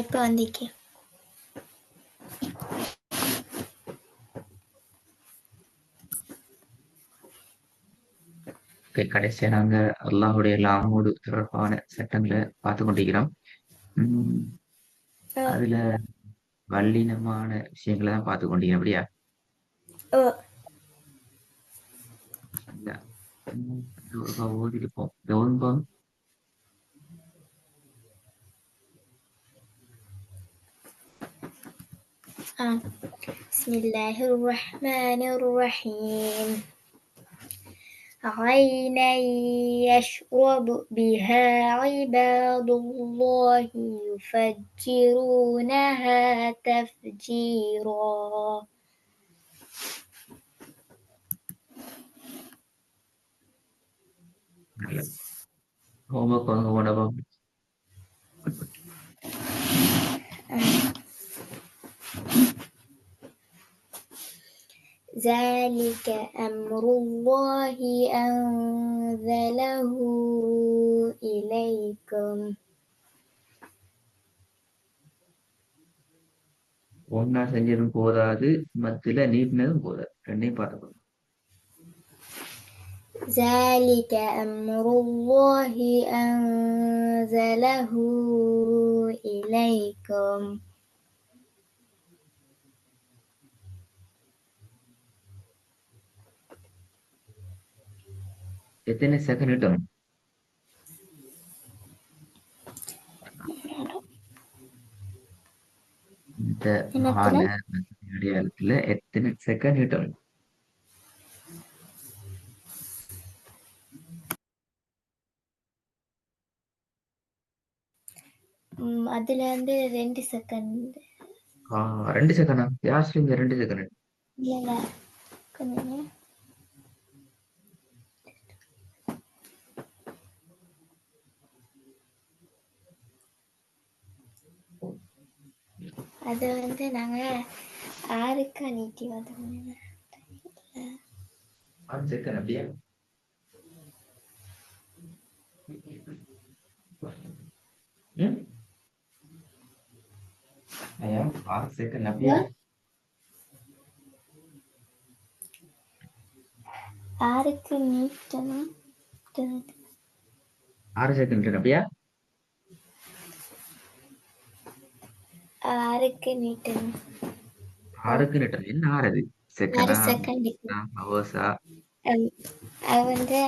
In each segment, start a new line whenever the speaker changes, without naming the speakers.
இப்போ வந்திக்கு.
கடைசியா நாங்க அல்லாஹுடைய லாமோடு தொடர்பான சட்டங்களை பார்த்து கொண்டிருக்கிறோம். அதுல வல்லினமான விஷயங்களை தான் பார்த்து கொண்டிருக்கிறோம். அப்படியா? ஓதிருப்போம். ஓதும்போது
பிஸ்மில்லாஹிர்ரஹ்மானிர்ரஹீம். عينا يشرب بها عباد الله يفجرونها تفجيرا.
ஹோம்ஒர்க் வாங்க போனப்போ
ذلك أمر الله أنزله إليكم.
ஒன்னா செஞ்சதும் போதாது, மத்தில நீட்டினதும் போதாது. ரெண்டையும் பார்த்துக்கணும்.
ذلك أمر الله أنزله إليكم.
எத்தனை செகண்ட் இட்டணும்? இந்த அடையாளத்துல எத்தனை செகண்ட் இட்டணும்?
அதுல 2 செகண்ட்.
2 செகண்டா? யாஸ்லிங்க 2 செகண்ட்.
இல்ல கொஞ்சம் அது நாங்க 6க்கு நீட்டி வந்தோம்.
6 செகண்ட் அப்படியா? ஐயா 6 செகண்ட் அப்படியா?
6க்கு நீட்டணும்.
6 செகண்ட் அப்படியா?
6க்கு நீட்டணும்.
6க்கு நீட்டணும். என்ன 6 செகண்டா?
6 செகண்ட்.
ஹவர்ஸா?
அது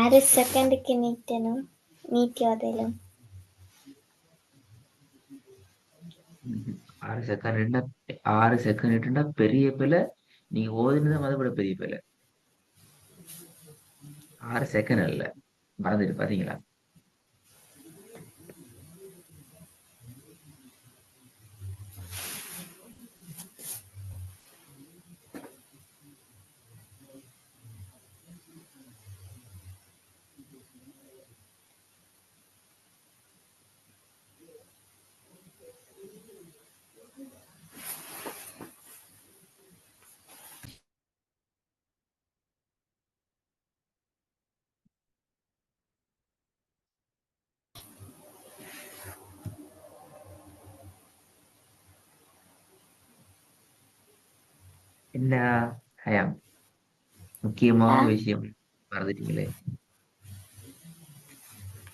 ஆறு செகண்டுக்கு நீட்டணும். நீட்டி வதையிலும்
6 செகண்ட் பெரிய பிள்ளை. நீங்க ஓதுனதான் அதை விட பெரிய பிள்ளை. 6 செகண்ட் இல்ல, மறந்துட்டு பாத்தீங்களா? என்ன ஹயாம், முக்கியமான விஷயம் மறந்துட்டீங்களே.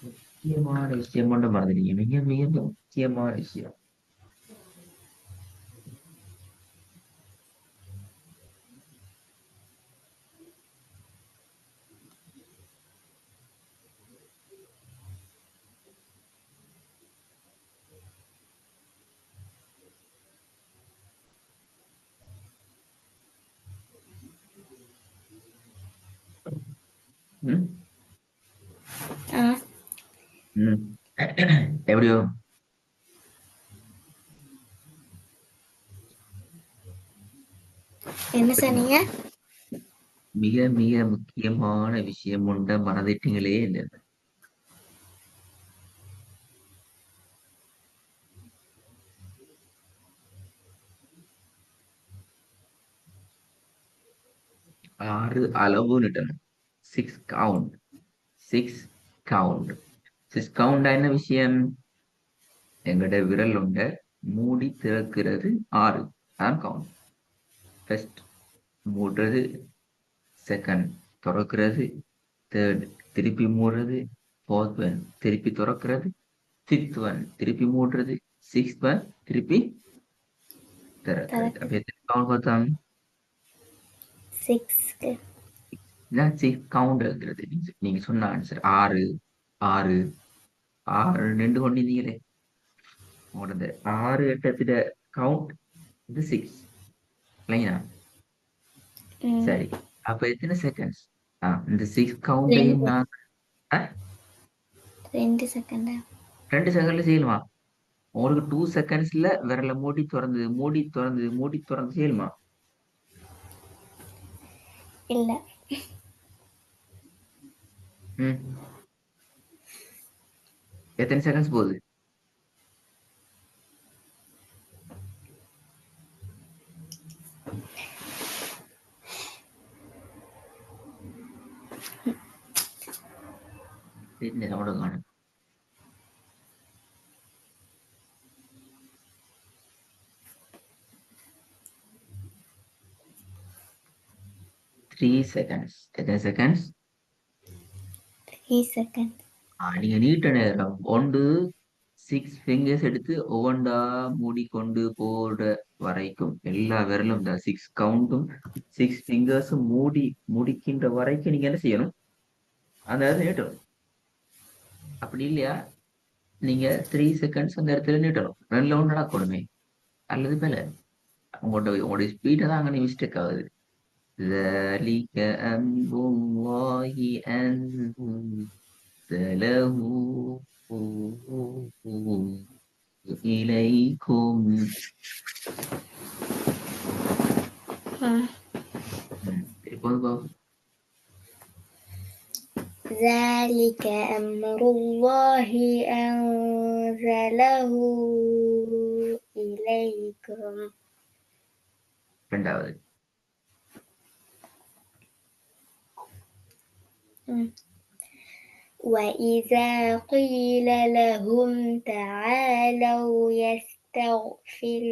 முக்கியமான விஷயம் மட்டும் மறந்துட்டீங்க. மிக மிக முக்கியமான விஷயம். எப்படியோ
என்ன சொன்னீங்க?
மிக மிக முக்கியமான விஷயம் உண்ட மறந்துட்டீங்களே என்ன? 6 அளவுன்னு இடணும். 6 கவுண்ட். 6 கவுண்ட். 6 கவுண்டா என்ன விஷயம்? எங்கட விரல் உண்ட மூடி திறக்கிறது 6. அதான் கவுண்ட். ஃபர்ஸ்ட் மூடுறது, செகண்ட் திறக்கிறது, தேர்ட் திருப்பி மூடுறது, ஃபோர்த் ஒன் திருப்பி திறக்கிறது, ஃபிஃப்த் ஒன் திருப்பி மூடுறது, சிக்ஸ்த் ஒன் திருப்பி திறக்கிறது.
தரக்கு
அப்ப எத்தனை கவுண்ட் பார்த்தோம்?
6க்கு
இதான் 6 கவுண்ட்ங்கிறது. நீங்க சொன்ன ஆன்சர் 6 6 6 2 கொண்டிருந்தீங்களே. உங்களோட 6 எட்டத்திட கவுண்ட் இது 6 இல்லைங்களா? சரி. அப்ப எத்தனை செகண்ட்ஸ்? இந்த 6 கவுண்டையும்
2
நான்
2 செகண்ட்
2 செகண்ட்ல செய்யணுமா? உங்களுக்கு 2 செகண்ட்ஸ்ல விரல மூடி திறந்து மூடி திறந்து மூடி திறந்து செய்யணுமா?
இல்ல
ம். எத்தனை செகண்ட்ஸ் போகுது? என்ன அவ்வளோ காணும். 3 செகண்ட்ஸ். எத்தனை செகண்ட்ஸ்?
3 செகண்ட்
நீங்க நீட்ட நேரம் ஒன்று 6 ஃபிங்கர்ஸ் எடுத்து ஒவ்வொன்றா மூடிக்கொண்டு போற வரைக்கும் எல்லா விரலும் இந்த 6 கவுண்டும் 6 ஃபிங்கர்ஸும் மூடி முடிக்கின்ற வரைக்கும் நீங்க என்ன செய்யணும்? அந்த இடத்துல நீட்டணும். அப்படி இல்லையா நீங்க 3 செகண்ட்ஸ் அந்த இடத்துல நீட்டணும். ரெண்டுல ஒன்று நடக்கணுமே. அல்லது மேல உங்களோட ஸ்பீடை தான் அங்கே மிஸ்டேக் ஆகுது. ذلك أمر الله أنزله إليكم. இப்போது
ذلك أمر الله أنزله إليكم.
ரெண்டாவது
وإذا قيل لهم تعالوا يستغفر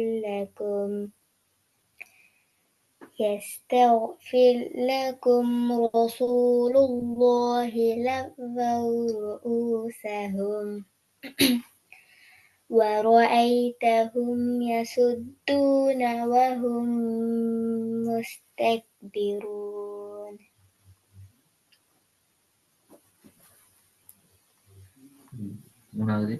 لكم رسول الله لووا رؤوسهم ورأيتهم يصدون وهم مستكبرون.
மூணாவது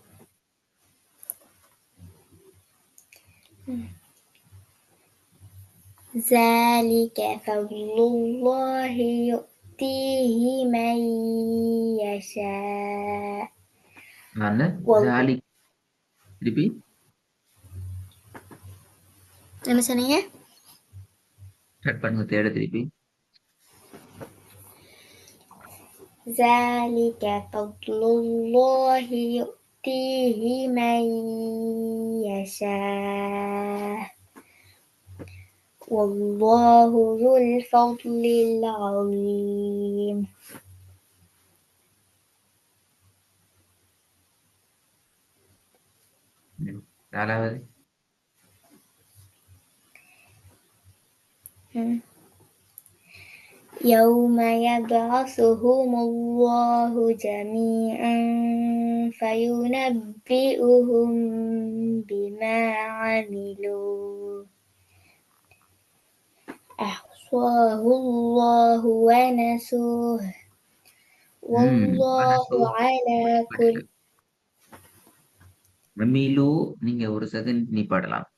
ذلك فضل الله يؤتيه من يشاء.
நான் ஜாலி திருப்பி
என்ன சொன்னீங்க?
ஸ்டார்ட் பண்ணுங்க. தேட திருப்பி
ذلك فضل الله يؤتيه من يشاء والله ذو الفضل العظيم.
நாலாவது
يوم يبعثهم الله جميعا فينبئهم بما عملوا أحصاه الله ونسوه والله على كل.
மீலு நீங்க ஒரு செகண்ட் நிப்பாடலாம்.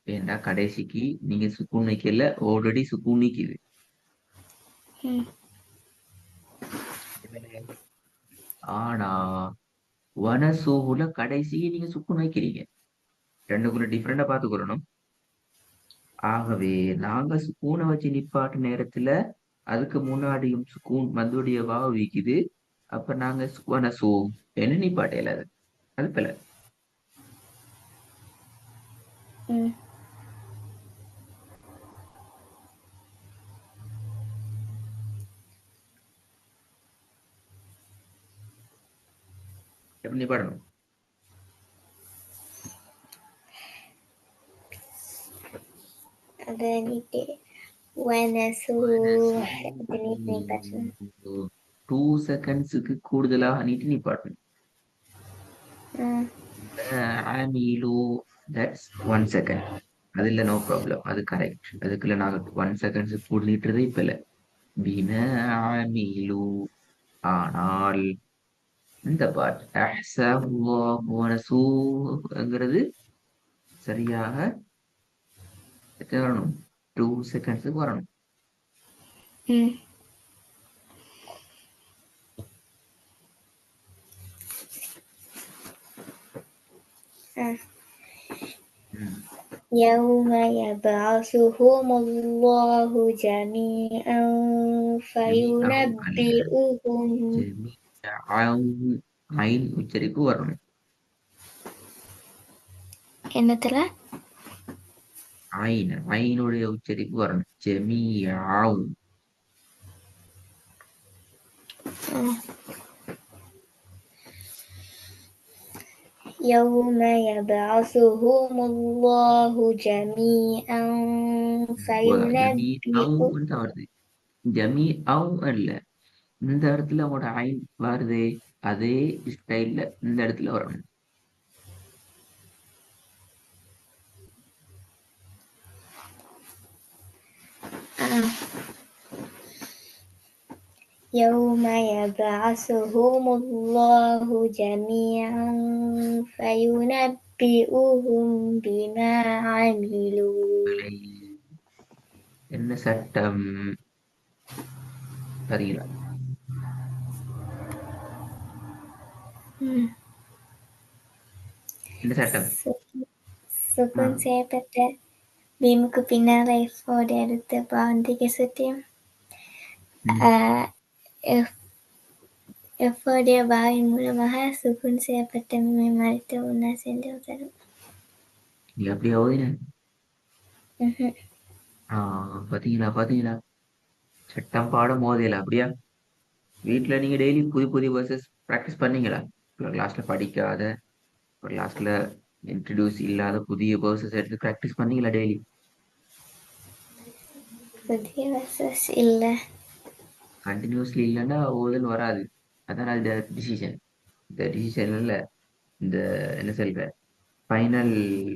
ஏண்டா கடைசிக்கு நீங்க சுக்கூன் வைக்கல, ஆல்ரெடி சுக்கூன் நிக்குது. ஆனா வனசூகுல கடைசிக்கு நீங்க சுக்கூன் வைக்கிறீங்க. ரெண்டுக்குள்ள டிஃபரெண்டா பார்த்துக்கொள்ளணும். ஆகவே நாங்க சுக்கூனை வச்சு நிப்பாட்டு நேரத்துல அதுக்கு முன்னாடியும் சுக்கூன் மதுடைய வாவு விக்குது. அப்ப நாங்க வனசு என்ன நிப்பாட்டையில அது பிள்ளை.
ம்
எப்படி நிப்பாடணும்?
அதை நீட்டு வனசு அது நீட்டு நிப்பாட்டணும்.
2 செகண்ட்ஸுக்கு கூடுதலாக நீட்டி நிப்பாட்டணும்.
ம்
ஆமிலு தட்ஸ் 1 செகண்ட். அது இல்லை, நோ ப்ராப்ளம், அது கரெக்ட். அதுக்குள்ள நாங்க 1 செகண்ட்ஸ் கூட நீட்டுறதே இப்ப இல்லை. பின ஆமிலு. ஆனால் இந்த பாட் அஹ்சூங்கிறது சரியாக எத்தனை வரணும்? 2 செகண்ட்ஸுக்கு வரணும்.
ம்
ம்.
يوم يبعثهم الله جميعا فينبئهم
ஐன் உச்சரிப்பு வரணும்.
என்னத்துல
ஐனுடைய உச்சரிப்பு வரணும். ஜெமியாவும்.
يوم يبعثهم الله جميعا فينبئهم
தான் வருது. ஜமி அவு அல்ல, இந்த இடத்துல உங்களோட ஐன் வருதே, அதே ஸ்டைல்ல இந்த இடத்துல வரணும்.
يوم يبعثهم الله جميعا فينبئهم بما عملوا.
என்ன சட்டம் தெரியல. என்ன சட்டம்?
சுகுன் செய்யப்பட்ட பீமுக்கு பின்னால எஃபோட எடுத்து பாந்திக்க சுற்றியும் எஃபோடைய பாவின் மூலமாக சுகுன் செய்யப்பட்ட மீமை மறைத்து உண்ணா சென்று தரும்.
நீ அப்படியே ஓதின. பாத்தீங்களா சட்டம் பாடம் மோதியல அப்படியா? வீட்டுல நீங்க டெய்லி புதிய புதிய வேர்சஸ் ப்ராக்டிஸ் பண்ணீங்களா? கிளாஸ்ல படிக்காத, கிளாஸ்ல இன்ட்ரடியூஸ் இல்லாத புதிய வேர்சஸ் எடுத்து ப்ராக்டிஸ் பண்ணீங்களா டெய்லி?
புதிய வர்சஸ் இல்லை.
கண்டினியூஸ்லி இல்லைன்னா ஓதல் வராது. அதான் அது டிசிஷன். இந்த டிசிஷன்ல இந்த என்ன சொல்ற ஃபைனல்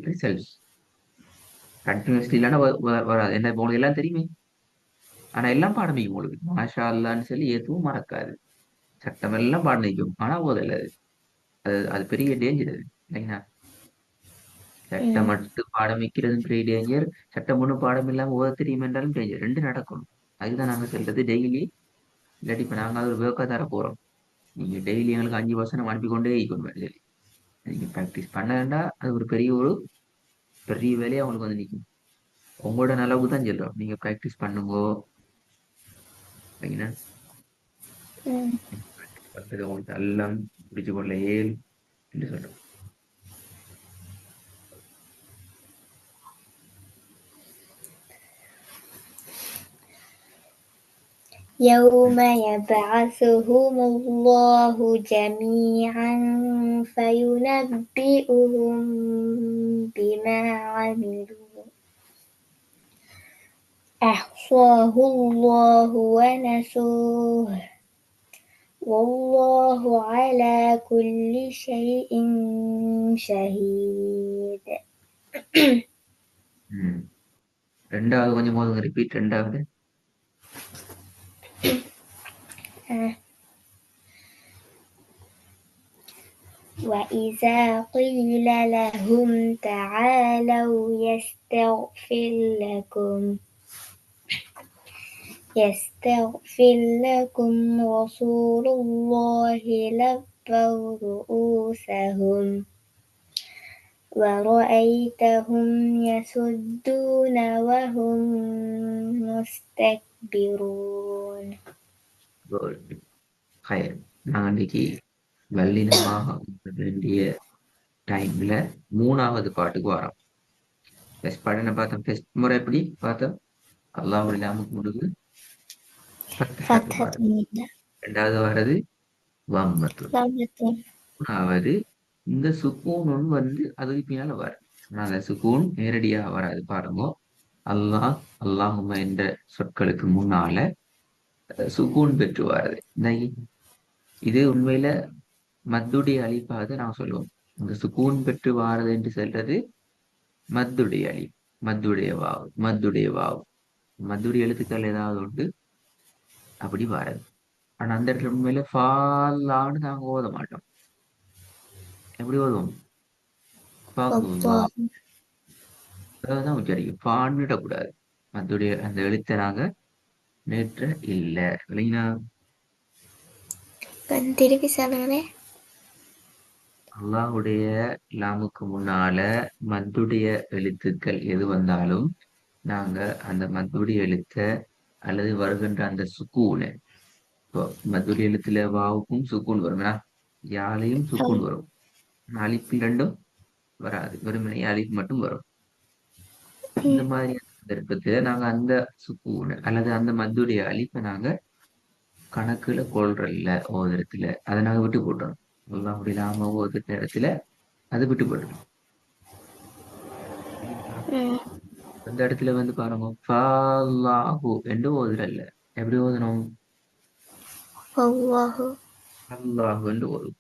ரிசல்ட்ஸ் கண்டினியூஸ்லி இல்லைன்னா வராது. என்ன உங்களுக்கு எல்லாம் தெரியுமே. ஆனா எல்லாம் பாடம் வைக்கும் உங்களுக்கு, மாஷா அல்லான்னு சொல்லி எதுவும் மறக்காது. சட்டம் எல்லாம் பாடம் வைக்கும், ஆனா ஓதல் அது. அது அது பெரிய டேஞ்சர் அது, இல்லைங்களா? சட்டம் மட்டும் பாடம் வைக்கிறதும் பெரிய டேஞ்சர். சட்டம் ஒன்றும் பாடம் இல்லாம ஓத தெரியும் என்றாலும் டேஞ்சர். ரெண்டு நடக்கணும். அதுதான் நாங்க சொல்றது டெய்லி. இல்லாட்டி இப்ப நாங்க அது ஒரு வேர்க்கா தர போறோம். நீங்க டெய்லி எங்களுக்கு 5 வசனம் அனுப்பி கொண்டே இருக்கணும் சொல்லி நீங்க ப்ராக்டிஸ் பண்ண வேண்டாம். அது ஒரு பெரிய வேலையா உங்களுக்கு வந்து நிற்கும். உங்களோட நலவுக்கு தான் சொல்றோம். நீங்க ப்ராக்டிஸ் பண்ணுங்கோ. சரிங்களா? ப்ராக்டிஸ் பண்றது உங்களுக்கு எல்லாம் பிடிச்சு கொள்ள ஏல் என்று சொல்றோம்.
يوم يبعثهم الله جميعا فينبئهم بما عملوا أحصاه الله ونسوه والله على كل شيء شهيد.
ரெண்டாவது கொஞ்சம் போதுங்க, ரிப்பீட். ரெண்டாவது
وإذا قيل لهم تعالوا يستغفر لكم رسول الله لووا رؤوسهم ورأيتهم يصدون وهم يستكبرون.
Good. ஹயர். நான் இன்னைக்கு வல்லினமாக இருக்க வேண்டிய டைம்ல 3வது பாட்டுக்கு வரோம். ஃபர்ஸ்ட் பாட்டு என்ன பார்த்தோம்? ஃபர்ஸ்ட் முறை எப்படி பார்த்தோம்? அல்லாஹ் இல்லாம முடிவு ஃபத்ஹத்து
فتحة
பாடு.
النداء.
2வது வர்றது வம்மத்து.
ضمة.
3வது இந்த சுக்கூன் ஒன்று வந்து அதுக்கு பின்னால வரும். ஆனா அந்த சுக்கூன் நேரடியா வராது பாருங்க. அல்லாஹ் அல்லாஹும்ம என்ற சொற்களுக்கு முன்னால சுக்கூன் பெற்று வருது. இது உண்மையில மத்துடைய அலிஃபாக நான் சொல்லுவோம். இந்த சுக்கூன் பெற்று வாரது என்று சொல்றது மத்துடைய அலி, மத்துடைய வாவு, மத்துடைய வாவு, மத்துடைய எழுத்துக்கள் ஏதாவது உண்டு அப்படி வாரது. ஆனா அந்த இடத்துல உண்மையில ஃபாலான்னு நாங்க ஓத மாட்டோம். எப்படி ஓதுவோம்? ஃபல்லா
والله.
தான் உச்சரிக்கும். ஃபான்னிடக்கூடாது. மத்துடைய அந்த எழுத்தை நாங்க நேற்ற இல்ல இல்லைங்களா?
திருப்பி சொல்லுங்களே.
அல்லாஹுடைய லாமுக்கு முன்னால மத்துடைய எழுத்துக்கள் எது வந்தாலும் நாங்க அந்த மத்துடைய எழுத்த அல்லது வருகின்ற அந்த சுக்கூனை, இப்போ மத்துடைய எழுத்துல வாவுக்கும் சுக்கூன் வரும், யாழையும் சுக்கூன் வரும். அலிப்பு ரெண்டும் வராது, வெறுமனே அலிப் மட்டும் வரும். இந்த மாதிரி சந்தர்ப்பத்துல நாங்க அந்த சுக்கூனை அல்லது அந்த மத்துடைய அலிப்பை நாங்க கணக்குல கொள்றல்ல ஓதுறதுல அதை நாங்க விட்டு போட்டோம். அல்லாஹுடைய லாம ஓதுற நேரத்துல அது விட்டு போட்டுரும். அந்த இடத்துல வந்து பாருங்க, ஃபல்லாஹு என்று ஓதுறல்ல. எப்படி ஓதணும்?
والله.
அல்லாஹு என்று ஓதும்.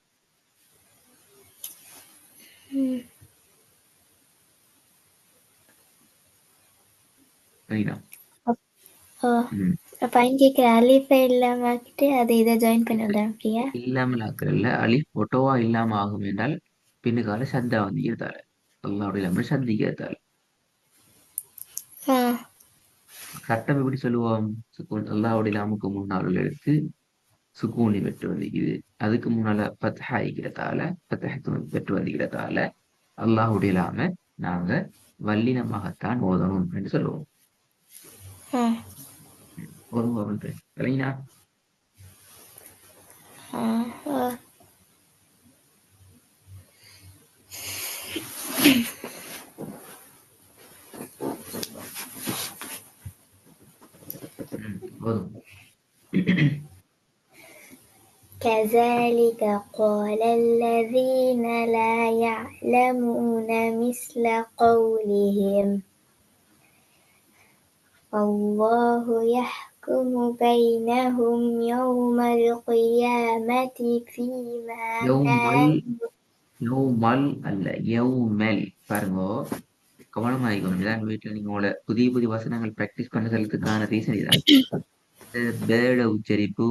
சரிங்களா? ம்.
அப்போ இங்கே அலிஃபை இல்லாமக்கிட்டு அதை இதை ஜாயின் பண்ணி
இப்ப
விடுறேன் அப்படியா?
இல்லாமல் ஆக்குறல்ல அலிஃப் ஒட்டோவா இல்லாம ஆகும் என்றால் பின்னுக்கால சத்தா வந்து இருத்தால அல்லாவுடைய இல்லாமல் சந்திக்கிறதால
ஆ.
சட்டம் எப்படி சொல்லுவோம்? சுக்கூன் அல்லாவுடைய இல்லாமுக்கு முன்னால் உள்ள எழுத்து சுக்கூனி பெற்று வந்திக்குது. அதுக்கு முன்னால பத்ஹா ஆகிக்கிறதால பத்ஹத்து பெற்று வந்திக்கிறதால அல்லாஹுடைய இல்லாம நாங்க வல்லினமாகத்தான் ஓதணும் என்று சொல்லுவோம்.
ஆ.
ஓதுவோம் இல்லைங்களா?
ஆ. ஆ.
ஓதும்.
كذلك قال الذين لا يعلمون مثل قولهم والله يحكم بينهم يوم القيامة فيما
யௌமல்
كانوا.
யௌமல் அல்ல யௌமல். பாருங்க, கவனமாயிக்கணும். இதான் வீட்டில் நீங்க உங்களோட புதிய புதிய வசனங்கள் பிராக்டிஸ் பண்ண செல்றதுக்கான ரீசன் இதான். இந்த பேட உச்சரிப்பு,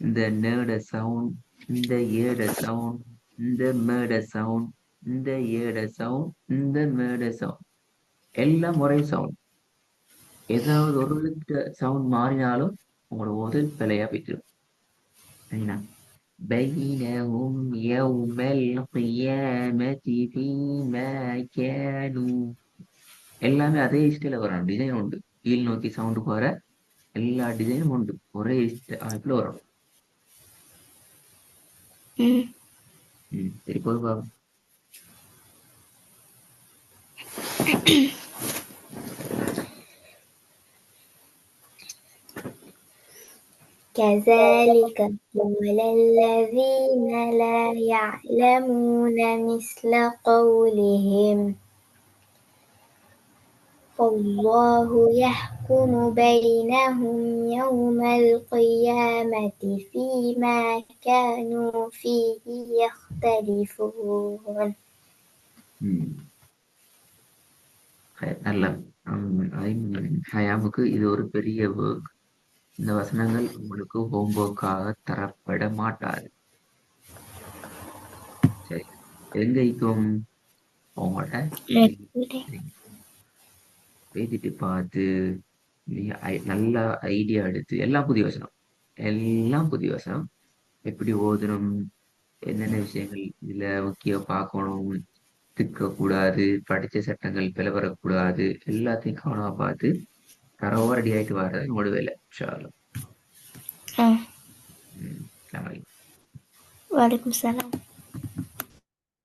இந்த நேட சவுண்ட், இந்த ஏட சவுண்ட், இந்த மேட சவுண்ட், இந்த ஏட சவுண்ட், இந்த மேட சவுண்ட் எல்லாம் ஒரே சவுண்ட். ஏதாவது ஒரு சவுண்ட் மாறினாலும் உங்களோட ஓதல் பிழையா போயிடும். சரிங்களா? بينهم يوم القيامة فيما كانوا எல்லாமே அதே ஸ்டைல வரும். டிசைன் உண்டு. கீழ் நோக்கி சவுண்டு போற எல்லா டிசைனும் உண்டு. ஒரே அமைப்புல வரும். சரி, போய் பாப்போம்.
كذلك قال الذين لا يعلمون مثل قولهم والله يحكم بينهم يوم القيامة فيما كانوا فيه يختلفون.
நல்ல ஹயாமுக்கு இது ஒரு பெரிய ஒர்க். இந்த வசனங்கள் உங்களுக்கு ஹோம்ஒர்க்காக தரப்பட மாட்டாது. சரி, எங்க இருக்கும் உங்களோட எழுதிட்டு பார்த்து நல்ல ஐடியா எடுத்து எல்லாம் புதிய வசனம், எல்லாம் புதிய வசனம். எப்படி ஓதணும், என்னென்ன விஷயங்கள் இதுல முக்கியம் பார்க்கணும், திக்க கூடாது, படிச்ச சட்டங்கள் பிளவரக்கூடாது, எல்லாத்தையும் கவனமா பார்த்து தரவா ரெடி ஆயிட்டு வர்றது உங்களோட வேலை இன்ஷா அல்லாஹ்.
ஆ
ம். அஸ்ஸலாமு அலைக்கும்.
வலைக்கும் சலாம்.